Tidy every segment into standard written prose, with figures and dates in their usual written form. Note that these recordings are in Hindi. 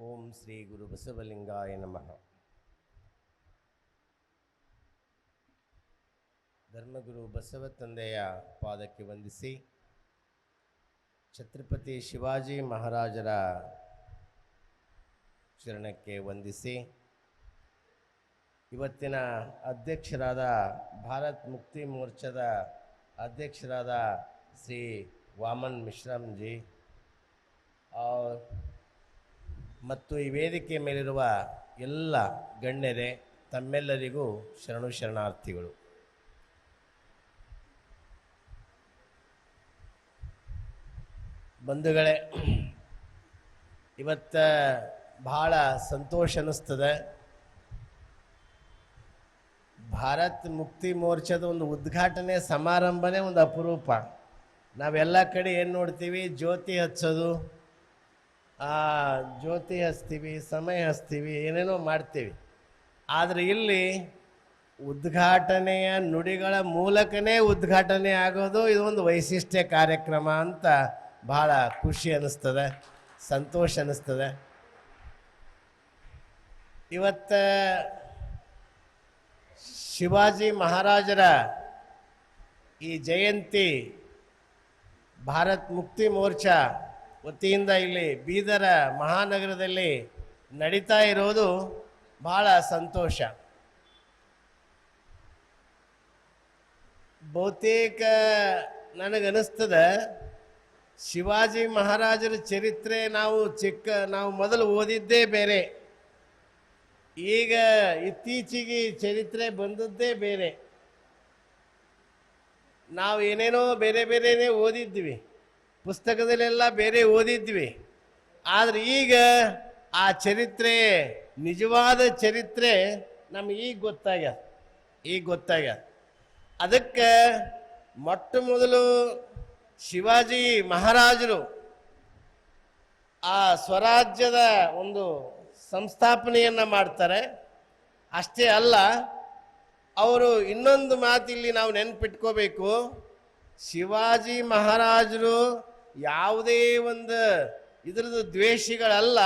ಓಂ ಶ್ರೀ ಗುರು ಬಸವಲಿಂಗಾಯ ನಮಃ. ಧರ್ಮಗುರು ಬಸವ ತಂದೆಯ ಪಾದಕ್ಕೆ ವಂದಿಸಿ, ಛತ್ರಪತಿ ಶಿವಾಜಿ ಮಹಾರಾಜರ ಚರಣಕ್ಕೆ ವಂದಿಸಿ, ಇವತ್ತಿನ ಅಧ್ಯಕ್ಷರಾದ ಭಾರತ್ ಮುಕ್ತಿ ಮೋರ್ಚಾದ ಅಧ್ಯಕ್ಷರಾದ ಶ್ರೀ ವಾಮನ್ ಮಿಶ್ರಾಮ್ ಜಿ ಮತ್ತು ಈ ವೇದಿಕೆ ಮೇಲಿರುವ ಎಲ್ಲ ಗಣ್ಯರೇ, ತಮ್ಮೆಲ್ಲರಿಗೂ ಶರಣು ಶರಣಾರ್ಥಿಗಳು. ಬಂಧುಗಳೇ, ಇವತ್ತು ಭಾಳ ಸಂತೋಷ ಅನ್ನಿಸ್ತದೆ. ಭಾರತ್ ಮುಕ್ತಿ ಮೋರ್ಚಾದ ಒಂದು ಉದ್ಘಾಟನೆ ಸಮಾರಂಭನೇ ಒಂದು ಅಪರೂಪ. ನಾವೆಲ್ಲ ಕಡೆ ಏನು ನೋಡ್ತೀವಿ, ಜ್ಯೋತಿ ಹಚ್ಚೋದು, ಜ್ಯೋತಿ ಹಚ್ತೀವಿ, ಸಮಯ ಹಚ್ತೀವಿ, ಏನೇನೋ ಮಾಡ್ತೀವಿ. ಆದರೆ ಇಲ್ಲಿ ಉದ್ಘಾಟನೆಯ ನುಡಿಗಳ ಮೂಲಕನೇ ಉದ್ಘಾಟನೆ ಆಗೋದು ಇದೊಂದು ವೈಶಿಷ್ಟ್ಯ ಕಾರ್ಯಕ್ರಮ ಅಂತ ಭಾಳ ಖುಷಿ ಅನ್ನಿಸ್ತದೆ, ಸಂತೋಷ ಅನ್ನಿಸ್ತದೆ. ಇವತ್ತು ಶಿವಾಜಿ ಮಹಾರಾಜರ ಈ ಜಯಂತಿ ಭಾರತ್ ಮುಕ್ತಿ ಮೋರ್ಚಾ ವತಿಯಿಂದ ಇಲ್ಲಿ ಬೀದರ ಮಹಾನಗರದಲ್ಲಿ ನಡೀತಾ ಇರೋದು ಭಾಳ ಸಂತೋಷ. ಬಹುತೇಕ ನನಗನ್ನಿಸ್ತದೆ, ಶಿವಾಜಿ ಮಹಾರಾಜರ ಚರಿತ್ರೆ ನಾವು ಮೊದಲು ಓದಿದ್ದೇ ಬೇರೆ, ಈಗ ಇತ್ತೀಚೆಗೆ ಚರಿತ್ರೆ ಬಂದದ್ದೇ ಬೇರೆ. ನಾವು ಏನೇನೋ ಬೇರೆ ಬೇರೆನೇ ಓದಿದ್ವಿ, ಪುಸ್ತಕದಲ್ಲೆಲ್ಲ ಬೇರೆ ಓದಿದ್ವಿ. ಆದರೆ ಈಗ ಆ ಚರಿತ್ರೆ, ನಿಜವಾದ ಚರಿತ್ರೆ ನಮಗೆ ಈಗ ಗೊತ್ತಾಗ್ಯದ. ಅದಕ್ಕೆ ಮೊಟ್ಟ ಮೊದಲು ಶಿವಾಜಿ ಮಹಾರಾಜರು ಆ ಸ್ವರಾಜ್ಯದ ಒಂದು ಸಂಸ್ಥಾಪನೆಯನ್ನು ಮಾಡ್ತಾರೆ. ಅಷ್ಟೇ ಅಲ್ಲ, ಅವರು ಇನ್ನೊಂದು ಮಾತಿಲ್ಲಿ ನಾವು ನೆನಪಿಟ್ಕೋಬೇಕು. ಶಿವಾಜಿ ಮಹಾರಾಜರು ಯಾವುದೇ ಒಂದು ಇದರದ್ದು ದ್ವೇಷಿಗಳಲ್ಲ,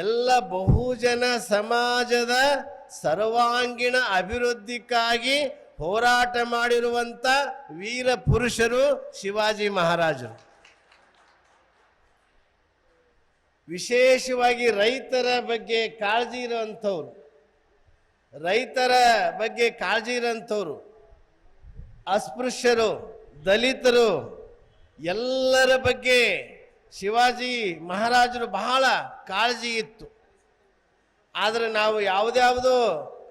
ಎಲ್ಲ ಬಹುಜನ ಸಮಾಜದ ಸರ್ವಾಂಗೀಣ ಅಭಿವೃದ್ಧಿಗಾಗಿ ಹೋರಾಟ ಮಾಡಿರುವಂಥ ವೀರ ಪುರುಷರು ಶಿವಾಜಿ ಮಹಾರಾಜರು. ವಿಶೇಷವಾಗಿ ರೈತರ ಬಗ್ಗೆ ಕಾಳಜಿ ಇರೋಂಥವ್ರು, ಅಸ್ಪೃಶ್ಯರು, ದಲಿತರು, ಎಲ್ಲರ ಬಗ್ಗೆ ಶಿವಾಜಿ ಮಹಾರಾಜರು ಬಹಳ ಕಾಳಜಿ ಇತ್ತು. ಆದರೆ ನಾವು ಯಾವುದ್ಯಾವುದೋ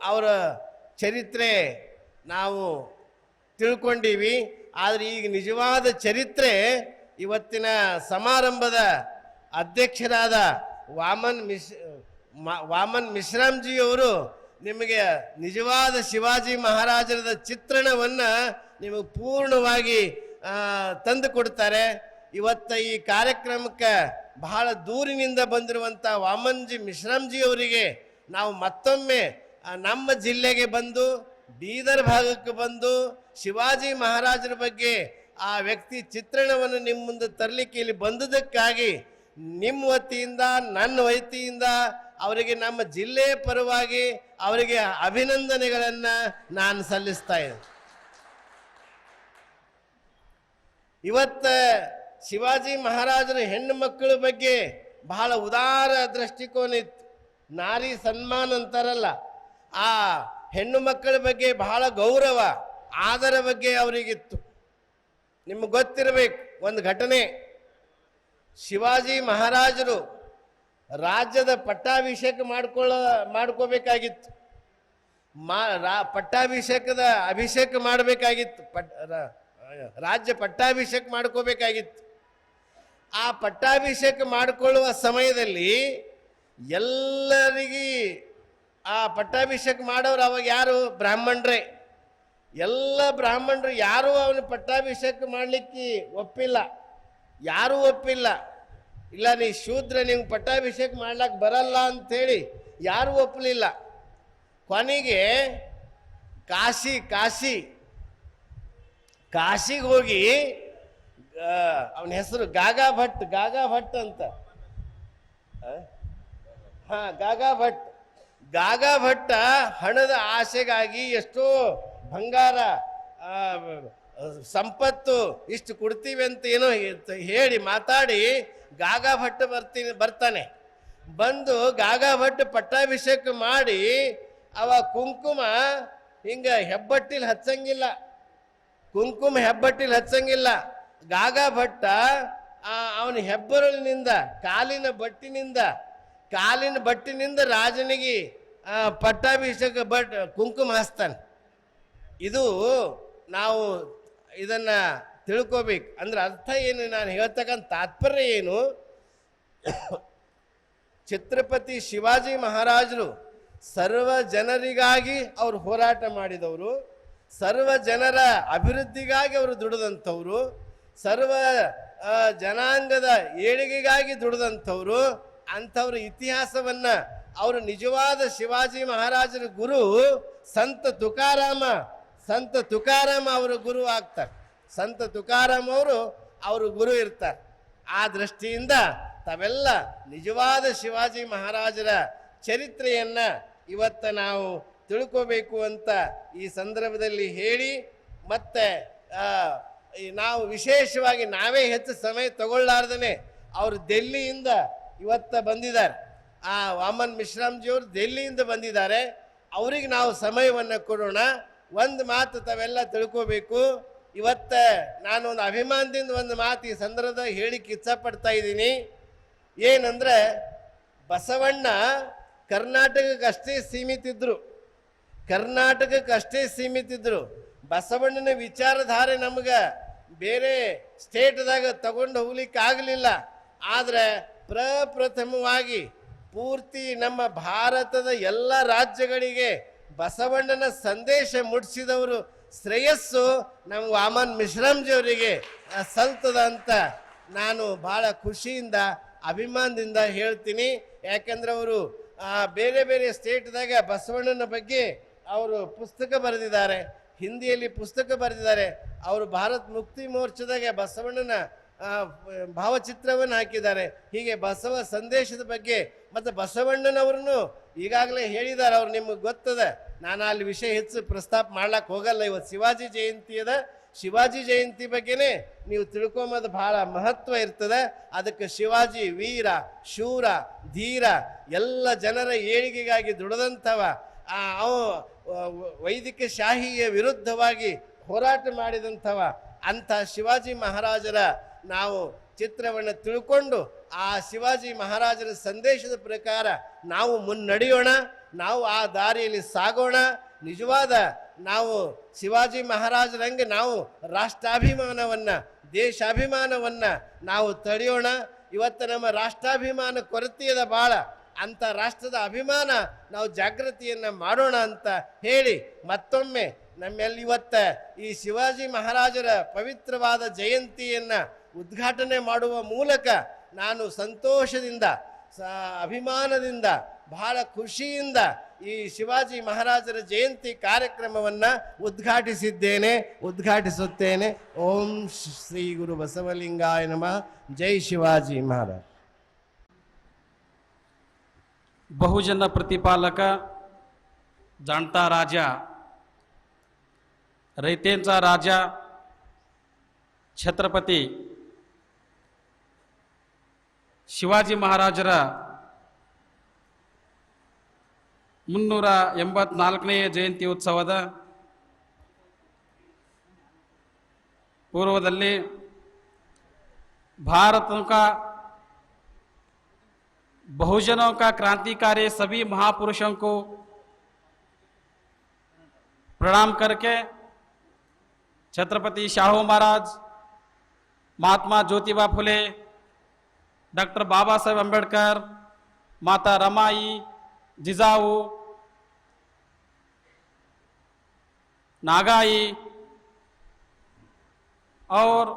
ಅವರ ಚರಿತ್ರೆ ನಾವು ತಿಳ್ಕೊಂಡೀವಿ. ಆದರೆ ಈಗ ನಿಜವಾದ ಚರಿತ್ರೆ ಇವತ್ತಿನ ಸಮಾರಂಭದ ಅಧ್ಯಕ್ಷರಾದ ವಾಮನ್ ಮಿಶ್ರಾಮ್ ಜಿ ಅವರು ನಿಮಗೆ ನಿಜವಾದ ಶಿವಾಜಿ ಮಹಾರಾಜರ ಚಿತ್ರಣವನ್ನು ನಿಮಗೆ ಪೂರ್ಣವಾಗಿ ತಂದು ಕೊಡ್ತಾರೆ. ಇವತ್ತ ಈ ಕಾರ್ಯಕ್ರಮಕ್ಕೆ ಬಹಳ ದೂರಿನಿಂದ ಬಂದಿರುವಂಥ ವಾಮನ್ಜಿ ಮಿಶ್ರಾಮ್ಜಿ ಅವರಿಗೆ ನಾವು ಮತ್ತೊಮ್ಮೆ ನಮ್ಮ ಜಿಲ್ಲೆಗೆ ಬಂದು, ಬೀದರ್ ಭಾಗಕ್ಕೆ ಬಂದು ಶಿವಾಜಿ ಮಹಾರಾಜರ ಬಗ್ಗೆ ಆ ವ್ಯಕ್ತಿ ಚಿತ್ರಣವನ್ನು ನಿಮ್ಮ ಮುಂದೆ ತರಲಿಕ್ಕೆ ಇಲ್ಲಿ ಬಂದುದಕ್ಕಾಗಿ ನಿಮ್ಮ ವತಿಯಿಂದ, ನನ್ನ ವತಿಯಿಂದ ಅವರಿಗೆ, ನಮ್ಮ ಜಿಲ್ಲೆಯ ಪರವಾಗಿ ಅವರಿಗೆ ಅಭಿನಂದನೆಗಳನ್ನು ನಾನು ಸಲ್ಲಿಸ್ತಾ ಇದ್ದೇನೆ. ಇವತ್ತು ಶಿವಾಜಿ ಮಹಾರಾಜರ ಹೆಣ್ಣು ಮಕ್ಕಳ ಬಗ್ಗೆ ಬಹಳ ಉದಾರ ದೃಷ್ಟಿಕೋನ ಇತ್ತು. ನಾರಿ ಸನ್ಮಾನ ಅಂತಾರಲ್ಲ, ಆ ಹೆಣ್ಣು ಮಕ್ಕಳ ಬಗ್ಗೆ ಬಹಳ ಗೌರವ, ಆದರ ಬಗ್ಗೆ ಅವರಿಗಿತ್ತು. ನಿಮಗೆ ಗೊತ್ತಿರಬೇಕು ಒಂದು ಘಟನೆ. ಶಿವಾಜಿ ಮಹಾರಾಜರು ರಾಜ್ಯದ ಪಟ್ಟಾಭಿಷೇಕ ಮಾಡ್ಕೋಬೇಕಾಗಿತ್ತು. ಅಭಿಷೇಕ ಮಾಡಬೇಕಾಗಿತ್ತು, ರಾಜ್ಯ ಪಟ್ಟಾಭಿಷೇಕ ಮಾಡ್ಕೋಬೇಕಾಗಿತ್ತು. ಆ ಪಟ್ಟಾಭಿಷೇಕ ಮಾಡಿಕೊಳ್ಳುವ ಸಮಯದಲ್ಲಿ ಎಲ್ಲರಿಗೆ ಆ ಪಟ್ಟಾಭಿಷೇಕ ಮಾಡೋರು ಅವಾಗ ಯಾರು? ಬ್ರಾಹ್ಮಣರೇ. ಎಲ್ಲ ಬ್ರಾಹ್ಮಣರು ಯಾರೂ ಅವನ ಪಟ್ಟಾಭಿಷೇಕ ಮಾಡಲಿಕ್ಕೆ ಒಪ್ಪಿಲ್ಲ. ಇಲ್ಲ, ನೀ ಶೂದ್ರ, ನಿಮ್ಗೆ ಪಟ್ಟಾಭಿಷೇಕ ಮಾಡ್ಲಿಕ್ಕೆ ಬರಲ್ಲ ಅಂಥೇಳಿ ಯಾರೂ ಒಪ್ಪಲಿಲ್ಲ. ಕೊನೆಗೆ ಕಾಶಿಗೆ ಹೋಗಿ ಅವನ ಹೆಸರು ಗಾಗಾ ಭಟ್ ಅಂತ, ಹಾ, ಗಾಗಾ ಭಟ್. ಗಾಗಾ ಭಟ್ಟ ಹಣದ ಆಸೆಗಾಗಿ ಎಷ್ಟೋ ಬಂಗಾರ, ಆ, ಸಂಪತ್ತು ಇಷ್ಟು ಕೊಡ್ತೀವಿ ಅಂತ ಏನೋ ಹೇಳಿ ಮಾತಾಡಿ ಗಾಗಾ ಭಟ್ ಬರ್ತಾನೆ. ಬಂದು ಗಾಗಾ ಭಟ್ ಪಟ್ಟಾಭಿಷೇಕ ಮಾಡಿ ಅವ ಕುಂಕುಮ ಹಿಂಗ ಹೆಬ್ಬಟ್ಟಿಲ್ ಹಚ್ಚಂಗಿಲ್ಲ, ಕುಂಕುಮ ಹೆಬ್ಬಟ್ಟಿಲ್ ಹಚ್ಚಂಗಿಲ್ಲ. ಗಾಗಾ ಭಟ್ಟ ಅವನ ಹೆಬ್ಬರಳಿನಿಂದ ಕಾಲಿನ ಬಟ್ಟಿನಿಂದ ರಾಜನಿಗೆ ಪಟ್ಟಾಭಿಷೇಕ ಕುಂಕುಮ ಹಚ್ತಾನೆ. ಇದು ನಾವು ಇದನ್ನ ತಿಳ್ಕೋಬೇಕು. ಅಂದ್ರೆ ಅರ್ಥ ಏನು, ನಾನು ಹೇಳ್ತಕ್ಕಂಥ ತಾತ್ಪರ್ಯ ಏನು, ಛತ್ರಪತಿ ಶಿವಾಜಿ ಮಹಾರಾಜರು ಸರ್ವ ಜನರಿಗಾಗಿ ಅವರು ಹೋರಾಟ ಮಾಡಿದವರು, ಸರ್ವ ಜನರ ಅಭಿವೃದ್ಧಿಗಾಗಿ ಅವರು ದುಡಿದಂಥವ್ರು, ಸರ್ವ ಜನಾಂಗದ ಏಳಿಗೆಗಾಗಿ ದುಡಿದಂಥವ್ರು. ಅಂಥವ್ರ ಇತಿಹಾಸವನ್ನ ಅವರು ನಿಜವಾದ ಶಿವಾಜಿ ಮಹಾರಾಜರ ಗುರು ಸಂತ ತುಕಾರಾಮ ಅವರ ಗುರು ಆಗ್ತಾರೆ. ಸಂತ ತುಕಾರಾಮ್ ಅವರು ಗುರು ಇರ್ತಾರೆ. ಆ ದೃಷ್ಟಿಯಿಂದ ತಾವೆಲ್ಲ ನಿಜವಾದ ಶಿವಾಜಿ ಮಹಾರಾಜರ ಚರಿತ್ರೆಯನ್ನ ಇವತ್ತ ನಾವು ತಿಳ್ಕೋಬೇಕು ಅಂತ ಈ ಸಂದರ್ಭದಲ್ಲಿ ಹೇಳಿ, ಮತ್ತೆ ನಾವು ವಿಶೇಷವಾಗಿ ನಾವೇ ಹೆಚ್ಚು ಸಮಯ ತಗೊಳ್ಳಾರ್ದೇ ಅವರು ಡೆಲ್ಲಿಯಿಂದ ಇವತ್ತ ಬಂದಿದ್ದಾರೆ. ವಾಮನ್ ಮಿಶ್ರಾಮ್ಜಿಯವರು ಡೆಲ್ಲಿಯಿಂದ ಬಂದಿದ್ದಾರೆ. ಅವ್ರಿಗೆ ನಾವು ಸಮಯವನ್ನು ಕೊಡೋಣ. ಒಂದು ಮಾತು ತಾವೆಲ್ಲ ತಿಳ್ಕೋಬೇಕು. ಇವತ್ತ ನಾನು ಒಂದು ಅಭಿಮಾನದಿಂದ ಒಂದು ಮಾತು ಈ ಸಂದರ್ಭದಾಗ ಹೇಳಿಕ್ಕೆ ಇಚ್ಛಪಡ್ತಾ ಇದ್ದೀನಿ. ಏನಂದ್ರೆ, ಬಸವಣ್ಣ ಕರ್ನಾಟಕಕ್ಕಷ್ಟೇ ಸೀಮಿತ ಇದ್ರು. ಬಸವಣ್ಣನ ವಿಚಾರಧಾರೆ ನಮ್ಗೆ ಬೇರೆ ಸ್ಟೇಟ್ದಾಗ ತಗೊಂಡು ಹೋಗ್ಲಿಕ್ಕೆ ಆಗಲಿಲ್ಲ. ಆದರೆ ಪ್ರಪ್ರಥಮವಾಗಿ ಪೂರ್ತಿ ನಮ್ಮ ಭಾರತದ ಎಲ್ಲ ರಾಜ್ಯಗಳಿಗೆ ಬಸವಣ್ಣನ ಸಂದೇಶ ಮುಟ್ಟಿಸಿದವರು ಶ್ರೇಯಸ್ಸು ನಮ್ಮ ವಾಮನ್ ಮಿಶ್ರಾಮ್ಜಿಯವರಿಗೆ ಸಲ್ತದ ಅಂತ ನಾನು ಭಾಳ ಖುಷಿಯಿಂದ ಅಭಿಮಾನದಿಂದ ಹೇಳ್ತೀನಿ. ಯಾಕೆಂದ್ರೆ ಅವರು ಬೇರೆ ಬೇರೆ ಸ್ಟೇಟ್ದಾಗ ಬಸವಣ್ಣನ ಬಗ್ಗೆ ಅವರು ಪುಸ್ತಕ ಬರೆದಿದ್ದಾರೆ, ಹಿಂದಿಯಲ್ಲಿ ಪುಸ್ತಕ ಬರೆದಿದ್ದಾರೆ. ಅವರು ಭಾರತ್ ಮುಕ್ತಿ ಮೋರ್ಚಾದಾಗ ಬಸವಣ್ಣನ ಭಾವಚಿತ್ರವನ್ನು ಹಾಕಿದ್ದಾರೆ. ಹೀಗೆ ಬಸವ ಸಂದೇಶದ ಬಗ್ಗೆ ಮತ್ತು ಬಸವಣ್ಣನವ್ರನ್ನು ಈಗಾಗಲೇ ಹೇಳಿದ್ದಾರೆ. ಅವ್ರು ನಿಮಗೆ ಗೊತ್ತದ, ನಾನು ಅಲ್ಲಿ ವಿಷಯ ಹೆಚ್ಚು ಪ್ರಸ್ತಾಪ ಮಾಡ್ಲಿಕ್ಕೆ ಹೋಗಲ್ಲ. ಇವತ್ತು ಶಿವಾಜಿ ಜಯಂತಿ ಅದ. ಶಿವಾಜಿ ಜಯಂತಿ ಬಗ್ಗೆನೇ ನೀವು ತಿಳ್ಕೊಂಬದು ಭಾಳ ಮಹತ್ವ ಇರ್ತದೆ. ಅದಕ್ಕೆ ಶಿವಾಜಿ ವೀರ, ಶೂರ, ಧೀರ, ಎಲ್ಲ ಜನರ ಏಳಿಗೆಗಾಗಿ ದುಡಿದಂಥವ. ವೈದಿಕ ಶಾಹಿಯ ವಿರುದ್ಧವಾಗಿ ಹೋರಾಟ ಮಾಡಿದಂಥವ. ಅಂಥ ಶಿವಾಜಿ ಮಹಾರಾಜರ ನಾವು ಚಿತ್ರವನ್ನು ತಿಳ್ಕೊಂಡು ಆ ಶಿವಾಜಿ ಮಹಾರಾಜರ ಸಂದೇಶದ ಪ್ರಕಾರ ನಾವು ಮುನ್ನಡೆಯೋಣ, ನಾವು ಆ ದಾರಿಯಲ್ಲಿ ಸಾಗೋಣ. ನಿಜವಾದ ನಾವು ಶಿವಾಜಿ ಮಹಾರಾಜರಂಗೆ ನಾವು ರಾಷ್ಟ್ರಾಭಿಮಾನವನ್ನು, ದೇಶಾಭಿಮಾನವನ್ನು ನಾವು ತಡೆಯೋಣ. ಇವತ್ತು ನಮ್ಮ ರಾಷ್ಟ್ರಾಭಿಮಾನ ಕೊರತೆಯದ ಭಾಳ. ಅಂಥ ರಾಷ್ಟ್ರದ ಅಭಿಮಾನ ನಾವು ಜಾಗೃತಿಯನ್ನು ಮಾಡೋಣ ಅಂತ ಹೇಳಿ ಮತ್ತೊಮ್ಮೆ ನಮ್ಮೆಲ್ಲಿ ಇವತ್ತ ಈ ಶಿವಾಜಿ ಮಹಾರಾಜರ ಪವಿತ್ರವಾದ ಜಯಂತಿಯನ್ನು ಉದ್ಘಾಟನೆ ಮಾಡುವ ಮೂಲಕ ನಾನು ಸಂತೋಷದಿಂದ, ಅಭಿಮಾನದಿಂದ, ಬಹಳ ಖುಷಿಯಿಂದ ಈ ಶಿವಾಜಿ ಮಹಾರಾಜರ ಜಯಂತಿ ಕಾರ್ಯಕ್ರಮವನ್ನು ಉದ್ಘಾಟಿಸುತ್ತೇನೆ. ಓಂ ಶ್ರೀ ಗುರು ಬಸವಲಿಂಗಾಯ ನಮಃ. ಜೈ ಶಿವಾಜಿ ಮಹಾರಾಜ್. बहुजन प्रतिपालक, जाणता राजा, रयतेंचा राजा, छत्रपती ಶಿವಾಜಿ ಮಹಾರಾಜರ 384ನೇ ಜಯಂತಿ ಉತ್ಸವದ पूर्वದಲ್ಲಿ भारत का बहुजनों का क्रांतिकारी सभी महापुरुषों को प्रणाम करके छत्रपति शाहू महाराज, महात्मा ज्योतिबा फुले, डॉक्टर बाबा साहेब अंबेडकर, माता रमाई, जिजाऊ, नागाई और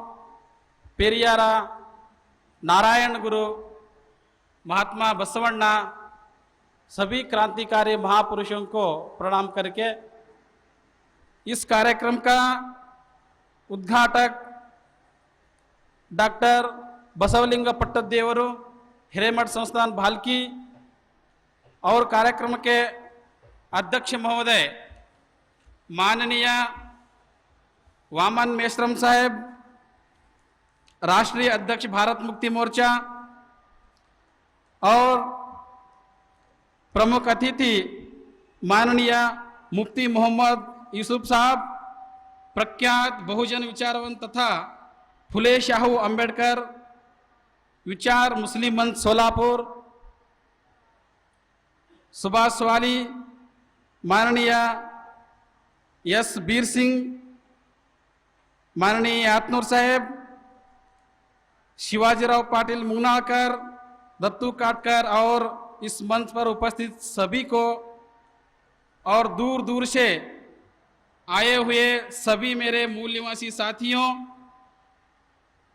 पेरियारा, नारायण गुरु, महात्मा बसवण्णा, सभी क्रांतिकारी महापुरुषों को प्रणाम करके इस कार्यक्रम का उद्घाटक डॉक्टर बसवलिंग पट्टदेवरू, हिरेमठ संस्थान भालकी और कार्यक्रम के अध्यक्ष महोदय माननीय वामन मेश्रम साहेब, राष्ट्रीय अध्यक्ष भारत मुक्ति मोर्चा, और प्रमुख अतिथि माननीय मुफ्ती मोहम्मद यूसुफ साहब, प्रख्यात बहुजन विचारवंत तथा फुले शाहू अंबेडकर विचार मुस्लिम मंच सोलापुर, सुभाष वाली, माननीय एस बीर सिंह, माननीय आतनूर साहेब, शिवाजीराव पाटिल मुंगनाकर, दत्तू काटकर और इस मंच पर उपस्थित सभी को और दूर दूर से आए हुए सभी मेरे मूल निवासी साथियों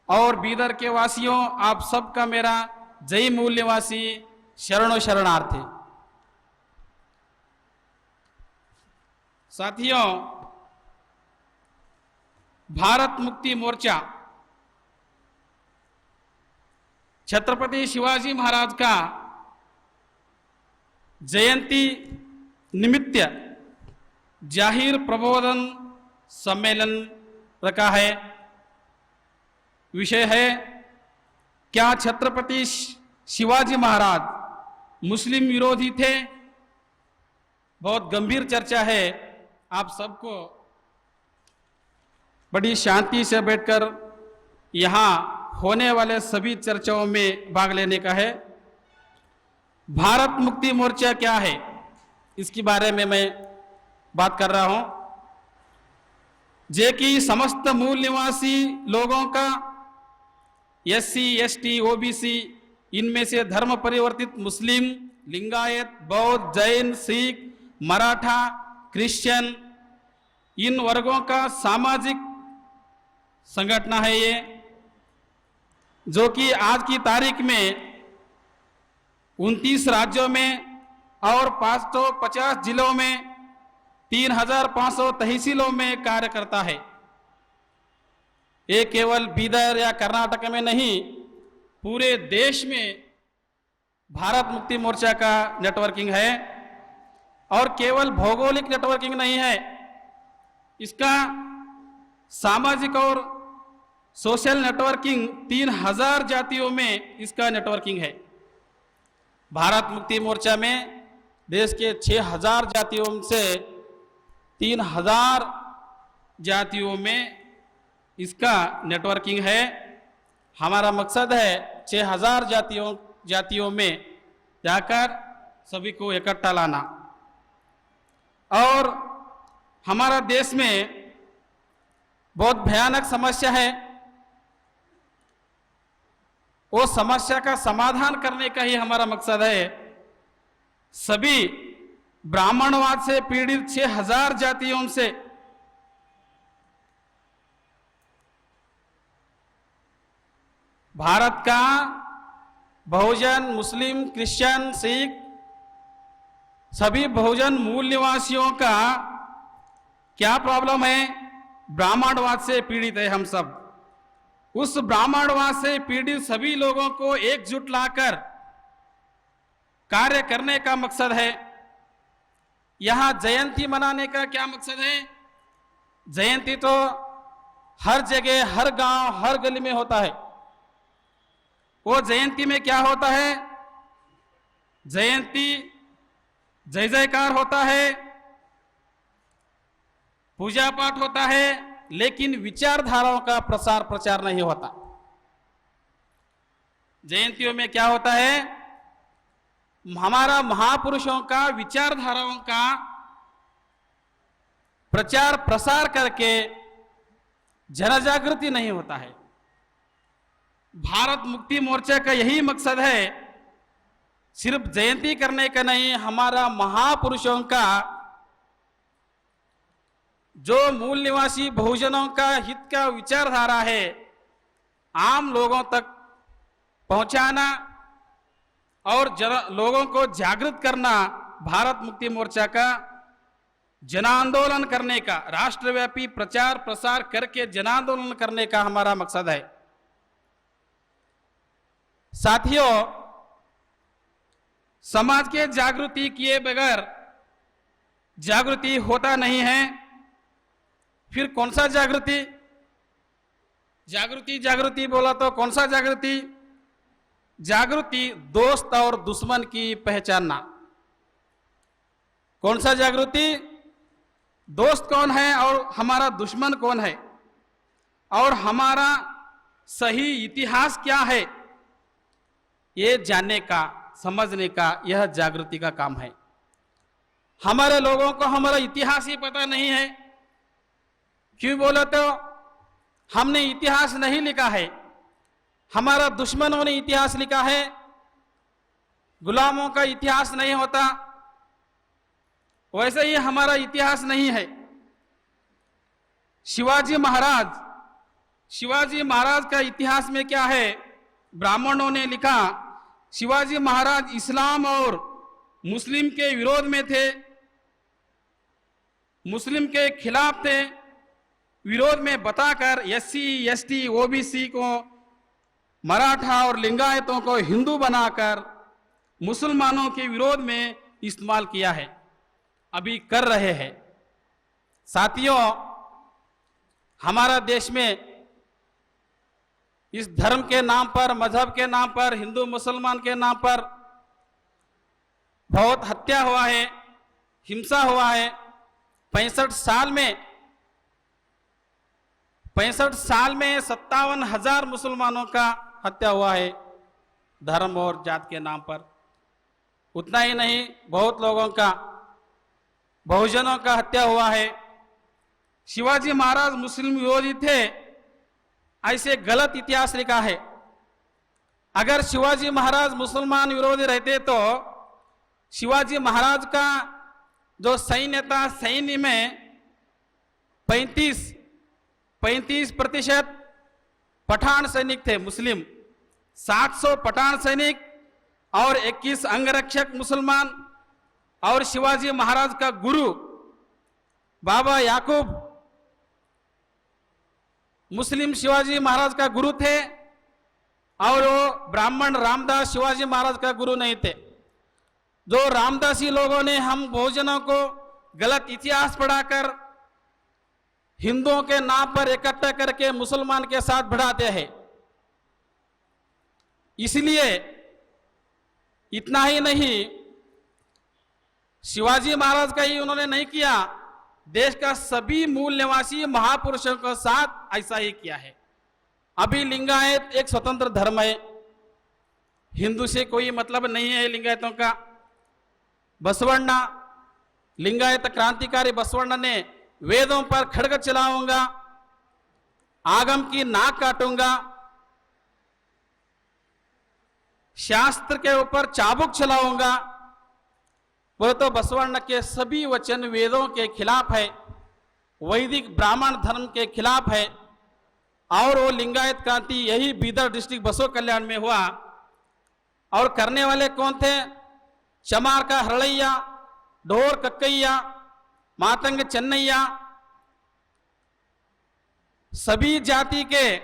और बीदर के वासियों, आप सबका मेरा जय मूल निवासी शरणों शरणार्थी। साथियों, भारत मुक्ति मोर्चा छत्रपति शिवाजी महाराज का जयंती निमित्त जाहिर प्रबोधन सम्मेलन रखा है। विषय है, क्या छत्रपति शिवाजी महाराज मुस्लिम विरोधी थे? बहुत गंभीर चर्चा है। आप सबको बड़ी शांति से बैठकर यहाँ होने वाले सभी चर्चाओं में भाग लेने का है। भारत मुक्ति मोर्चा क्या है, इसके बारे में मैं बात कर रहा हूं। जे कि समस्त मूल निवासी लोगों का, एससी, एसटी, ओबीसी, इनमें से धर्म परिवर्तित मुस्लिम, लिंगायत, बौद्ध, जैन, सिख, मराठा, क्रिश्चियन, इन वर्गों का सामाजिक संगठन है ये, जो कि आज की तारीख में 29 राज्यों में और 550 जिलों में 3500 तहसीलों में कार्य करता है। ये केवल बीदर या कर्नाटक में नहीं, पूरे देश में भारत मुक्ति मोर्चा का नेटवर्किंग है। और केवल भौगोलिक नेटवर्किंग नहीं है, इसका सामाजिक और सोशल नेटवर्किंग 3000 जातियों में इसका नेटवर्किंग है। भारत मुक्ति मोर्चा में देश के 6000 जातियों से 3000 जातियों में इसका नेटवर्किंग है। हमारा मकसद है 6000 जातियों में जाकर सभी को इकट्ठा लाना। और हमारा देश में बहुत भयानक समस्या है, वो समस्या का समाधान करने का ही हमारा मकसद है। सभी ब्राह्मणवाद से पीड़ित 6000 जातियों से भारत का बहुजन, मुस्लिम, क्रिश्चियन, सिख, सभी बहुजन मूल निवासियों का क्या प्रॉब्लम है? ब्राह्मणवाद से पीड़ित है हम सब। उस ब्राह्मणवाद से पीड़ित सभी लोगों को एकजुट लाकर कार्य करने का मकसद है। यहां जयंती मनाने का क्या मकसद है? जयंती तो हर जगह, हर गांव, हर गली में होता है। वो जयंती में क्या होता है? जयंती जय जयकार होता है, पूजा पाठ होता है, लेकिन विचारधाराओं का प्रसार प्रचार नहीं होता। जयंतियों में क्या होता है? हमारा महापुरुषों का विचारधाराओं का प्रचार प्रसार करके जनजागृति नहीं होता है। भारत मुक्ति मोर्चा का यही मकसद है, सिर्फ जयंती करने का नहीं, हमारा महापुरुषों का जो मूल निवासी बहुजनों का हित का विचारधारा है, आम लोगों तक पहुंचाना और लोगों को जागृत करना। भारत मुक्ति मोर्चा का जनांदोलन करने का, राष्ट्रव्यापी प्रचार प्रसार करके जनांदोलन करने का हमारा मकसद है। साथियों, समाज के जागृति किए बगैर जागृति होता नहीं है। फिर कौन सा जागृति? जागृति जागृति बोला तो कौन सा जागृति? जागृति दोस्त और दुश्मन की पहचानना। कौन सा जागृति? दोस्त कौन है और हमारा दुश्मन कौन है, और हमारा सही इतिहास क्या है, ये जानने का, समझने का यह जागृति का काम है। हमारे लोगों को हमारा इतिहास ही पता नहीं है। क्यों बोले तो हमने इतिहास नहीं लिखा है, हमारा दुश्मनों ने इतिहास लिखा है। गुलामों का इतिहास नहीं होता, वैसे ही हमारा इतिहास नहीं है। शिवाजी महाराज का इतिहास में क्या है? ब्राह्मणों ने लिखा, शिवाजी महाराज इस्लाम और मुस्लिम के विरोध में थे, मुस्लिम के खिलाफ थे। विरोध में बताकर SC ST OBC को, मराठा और लिंगायतों को हिंदू बनाकर मुसलमानों के विरोध में इस्तेमाल किया है, अभी कर रहे हैं। साथियों, हमारा देश में इस धर्म के नाम पर, मजहब के नाम पर, हिंदू मुसलमान के नाम पर बहुत हत्या हुआ है, हिंसा हुआ है। 65 साल में 57,000 मुसलमानों का हत्या हुआ है धर्म और जात के नाम पर। उतना ही नहीं, बहुत लोगों का, बहुजनों का हत्या हुआ है। शिवाजी महाराज मुस्लिम विरोधी थे, ऐसे गलत इतिहास लिखा है। अगर शिवाजी महाराज मुसलमान विरोधी रहते तो शिवाजी महाराज का जो सैन्य था, सैन्य में 35% पठान सैनिक थे मुस्लिम, 700 पठान सैनिक और 21 अंगरक्षक मुसलमान, और शिवाजी महाराज का गुरु बाबा याकूब मुस्लिम शिवाजी महाराज का गुरु थे, और वो ब्राह्मण रामदास शिवाजी महाराज का गुरु नहीं थे। जो रामदासी लोगों ने हम बहुजनों को गलत इतिहास पढ़ाकर हिंदुओं के नाम पर इकट्ठा करके मुसलमान के साथ भिड़ाते हैं। इसलिए इतना ही नहीं, शिवाजी महाराज का ही उन्होंने नहीं किया, देश का सभी मूल निवासी महापुरुषों के साथ ऐसा ही किया है। अभी लिंगायत एक स्वतंत्र धर्म है, हिंदू से कोई मतलब नहीं है लिंगायतों का। बसवण्णा, लिंगायत क्रांतिकारी बसवण्णा ने वेदों पर खड्ग चलाऊंगा, आगम की नाक काटूंगा, शास्त्र के ऊपर चाबुक चलाऊंगा, वह तो बसवण्ण के सभी वचन वेदों के खिलाफ है, वैदिक ब्राह्मण धर्म के खिलाफ है। और वो लिंगायत क्रांति यही बीदर डिस्ट्रिक्ट बसो कल्याण में हुआ। और करने वाले कौन थे? चमार का हरड़ैया, ढोर कक्कैया, मातंग चन्नैया, सभी जाति के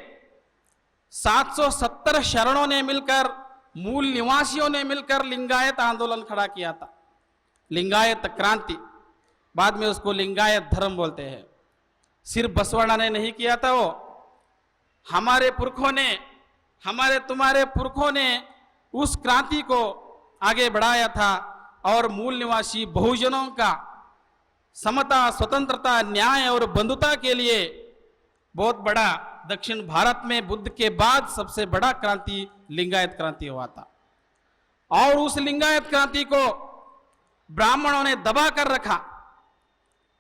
770 शरणों ने मिलकर, मूल निवासियों ने मिलकर लिंगायत आंदोलन खड़ा किया था, लिंगायत क्रांति। बाद में उसको लिंगायत धर्म बोलते हैं। सिर्फ बसवण्णा ने नहीं किया था, वो हमारे पुरखों ने, हमारे तुम्हारे पुरखों ने उस क्रांति को आगे बढ़ाया था। और मूल निवासी बहुजनों का समता, स्वतंत्रता, न्याय और बंधुता के लिए बहुत बड़ा, दक्षिण भारत में बुद्ध के बाद सबसे बड़ा क्रांति लिंगायत क्रांति हुआ था। और उस लिंगायत क्रांति को ब्राह्मणों ने दबा कर रखा।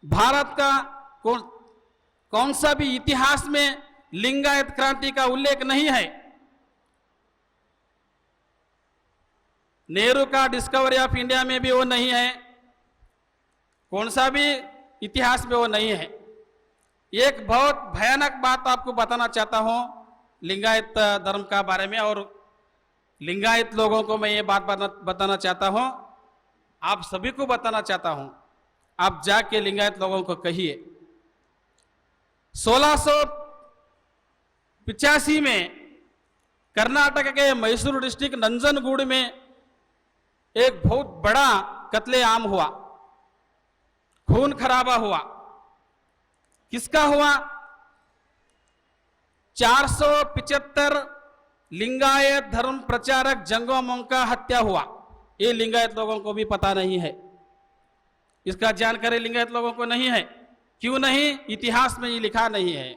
भारत का कौन सा भी इतिहास में लिंगायत क्रांति का उल्लेख नहीं है। नेहरू का डिस्कवरी ऑफ इंडिया में भी वो नहीं है, कौन सा भी इतिहास में वो नहीं है। एक बहुत भयानक बात आपको बताना चाहता हूं लिंगायत धर्म का बारे में, और लिंगायत लोगों को मैं ये बात बताना चाहता हूं, आप सभी को बताना चाहता हूं। आप जाके लिंगायत लोगों को कहिए, 1685 में कर्नाटक के मैसूर डिस्ट्रिक्ट नंजनगुड़ में एक बहुत बड़ा कत्लेआम हुआ, खून खराबा हुआ। किसका हुआ? 475 लिंगायत धर्म प्रचारक जंगमों का हत्या हुआ। ये लिंगायत लोगों को भी पता नहीं है, इसका जानकारी लिंगायत लोगों को नहीं है। क्यों नहीं? इतिहास में ये लिखा नहीं है।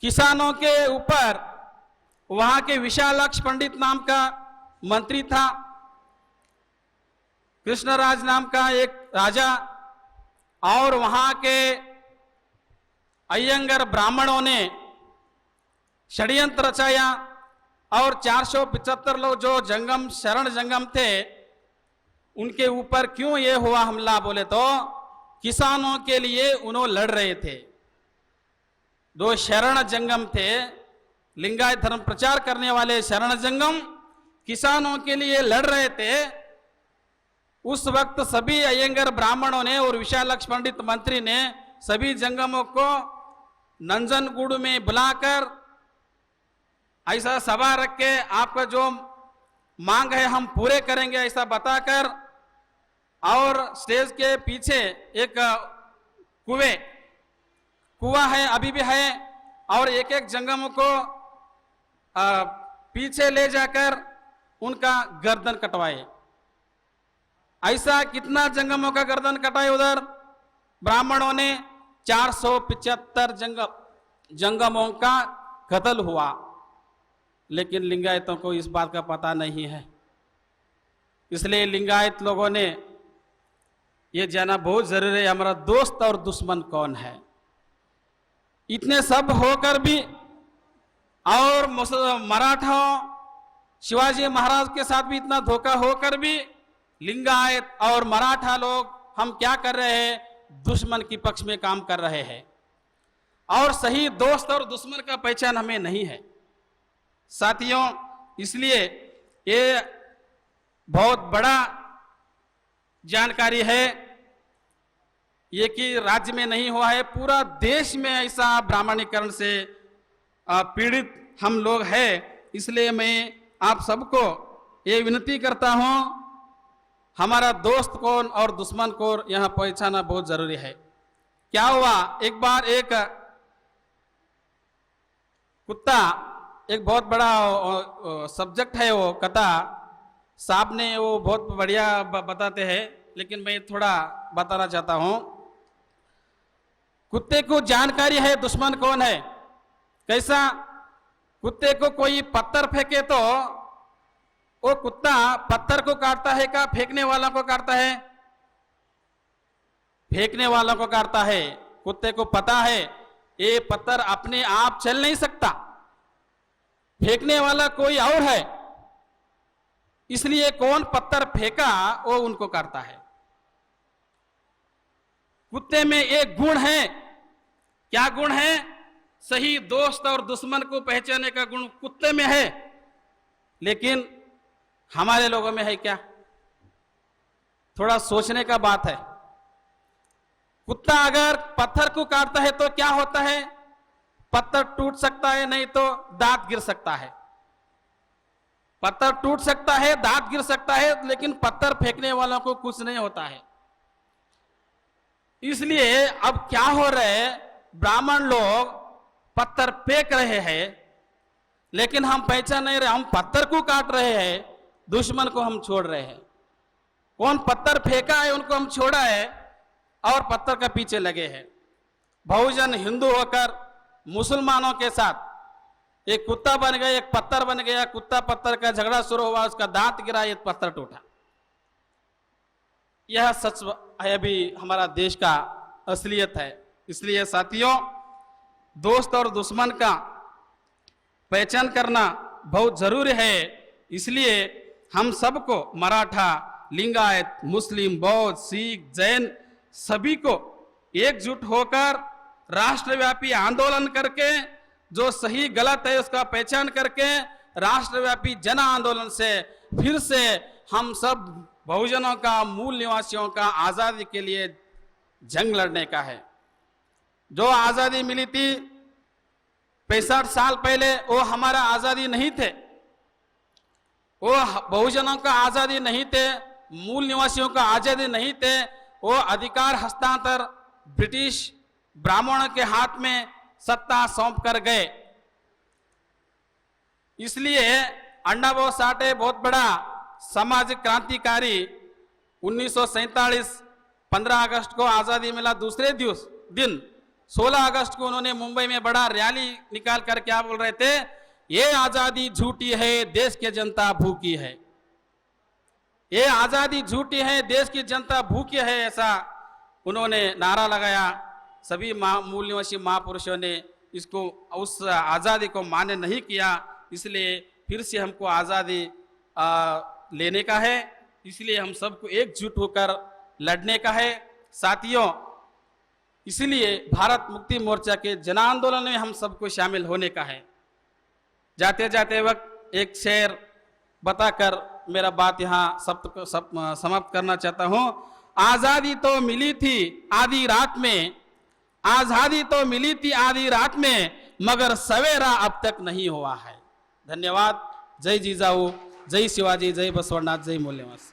किसानों के ऊपर वहां के विशालक्ष पंडित नाम का मंत्री था, कृष्णराज नाम का एक राजा, और वहां के अयंगर ब्राह्मणों ने षड्यंत्र रचाया और 475 लोग जो जंगम शरण जंगम थे उनके ऊपर क्यों ये हुआ हमला? बोले तो किसानों के लिए उन्होंने लड़ रहे थे। दो शरण जंगम थे, लिंगायत धर्म प्रचार करने वाले शरण जंगम किसानों के लिए लड़ रहे थे। उस वक्त सभी अयंगर ब्राह्मणों ने और विशालक्ष पंडित मंत्री ने सभी जंगमों को नंजनगुड़ में बुलाकर ऐसा सभा रख के आपका जो मांग है हम पूरे करेंगे ऐसा बताकर, और स्टेज के पीछे एक कुआं है, अभी भी है, और एक एक जंगमों को पीछे ले जाकर उनका गर्दन कटवाए। ऐसा कितना जंगमों का गर्दन कटाए? उधर ब्राह्मणों ने 475 जंगमों का कत्ल हुआ। लेकिन लिंगायतों को इस बात का पता नहीं है, इसलिए लिंगायत लोगों ने ये जानना बहुत जरूरी है हमारा दोस्त और दुश्मन कौन है। इतने सब होकर भी, और मराठाओं शिवाजी महाराज के साथ भी इतना धोखा होकर भी लिंगायत और मराठा लोग हम क्या कर रहे हैं? दुश्मन की पक्ष में काम कर रहे हैं, और सही दोस्त और दुश्मन का पहचान हमें नहीं है साथियों। इसलिए ये बहुत बड़ा जानकारी है, ये कि राज्य में नहीं हुआ है, पूरा देश में ऐसा ब्राह्मणीकरण से पीड़ित हम लोग हैं। इसलिए मैं आप सबको ये विनती करता हूं, हमारा दोस्त कौन और दुश्मन कौन यहां पहचाना बहुत जरूरी है। क्या हुआ, एक बार एक कुत्ता, एक बहुत बड़ा सब्जेक्ट है वो कथा, साहब ने वो बहुत बढ़िया बताते हैं, लेकिन मैं थोड़ा बताना चाहता हूं। कुत्ते को जानकारी है दुश्मन कौन है। कैसा? कुत्ते को कोई पत्थर फेंके तो वो कुत्ता पत्थर को काटता है क्या फेंकने वालों को काटता है? फेंकने वालों को काटता है। कुत्ते को पता है ये पत्थर अपने आप चल नहीं सकता, फेंकने वाला कोई और है, इसलिए कौन पत्थर फेंका वो उनको काटता है। कुत्ते में एक गुण है। क्या गुण है? सही दोस्त और दुश्मन को पहचानने का गुण कुत्ते में है, लेकिन हमारे लोगों में है क्या? थोड़ा सोचने का बात है। कुत्ता अगर पत्थर को काटता है तो क्या होता है? पत्थर टूट सकता है, नहीं तो दांत गिर सकता है। पत्थर टूट सकता है, दांत गिर सकता है, लेकिन पत्थर फेंकने वालों को कुछ नहीं होता है। इसलिए अब क्या हो रहा है, ब्राह्मण लोग पत्थर फेंक रहे हैं, लेकिन हम पहचान नहीं रहे, हम पत्थर को काट रहे हैं, दुश्मन को हम छोड़ रहे हैं। कौन पत्थर फेंका है उनको हम छोड़ा है और पत्थर के पीछे लगे हैं। बहुजन हिंदू होकर मुसलमानों के साथ एक कुत्ता बन गया, एक पत्थर बन गया, कुत्ता पत्थर का झगड़ा शुरू हुआ, उसका दांत गिरा, एक पत्थर टूटा। यह सच है, अभी हमारा देश का असलियत है। इसलिए साथियों, दोस्त और दुश्मन का पहचान करना बहुत जरूरी है। इसलिए हम सबको मराठा, लिंगायत, मुस्लिम, बौद्ध, सिख, जैन सभी को एकजुट होकर राष्ट्रव्यापी आंदोलन करके जो सही गलत है उसका पहचान करके राष्ट्रव्यापी जन आंदोलन से फिर से हम सब बहुजनों का, मूल निवासियों का आजादी के लिए जंग लड़ने का है। जो आजादी मिली थी 65 साल पहले, वो हमारा आजादी नहीं थे, वो बहुजनों का आजादी नहीं थे, मूल निवासियों का आजादी नहीं थे, वो अधिकार हस्तांतर ब्रिटिश ब्राह्मणों के हाथ में सत्ता सौंप कर गए। इसलिए अण्णा भाऊ साठे बहुत बड़ा सामाजिक क्रांतिकारी 1947 15 अगस्त को आजादी मिला दूसरे दिन 16 अगस्त को उन्होंने मुंबई में बड़ा रैली निकाल कर क्या बोल रहे थे, ये आजादी झूठी है, देश की जनता भूखी है। ये आजादी झूठी है, देश की जनता भूखी है, ऐसा उन्होंने नारा लगाया। सभी मूल निवासी महापुरुषों ने इसको उस आजादी को मान्य नहीं किया। इसलिए फिर से हमको आजादी लेने का है, इसलिए हम सबको एकजुट होकर लड़ने का है साथियों। इसलिए भारत मुक्ति मोर्चा के जन आंदोलन में हम सबको शामिल होने का है। जाते जाते वक्त एक शेर बताकर मेरा बात यहाँ समाप्त करना चाहता हूँ। आजादी तो मिली थी आधी रात में, आजादी तो मिली थी आधी रात में, मगर सवेरा अब तक नहीं हुआ है। धन्यवाद। जय जिजाऊ, जय शिवाजी, जय बसवनाथ, जय मूल्यवास।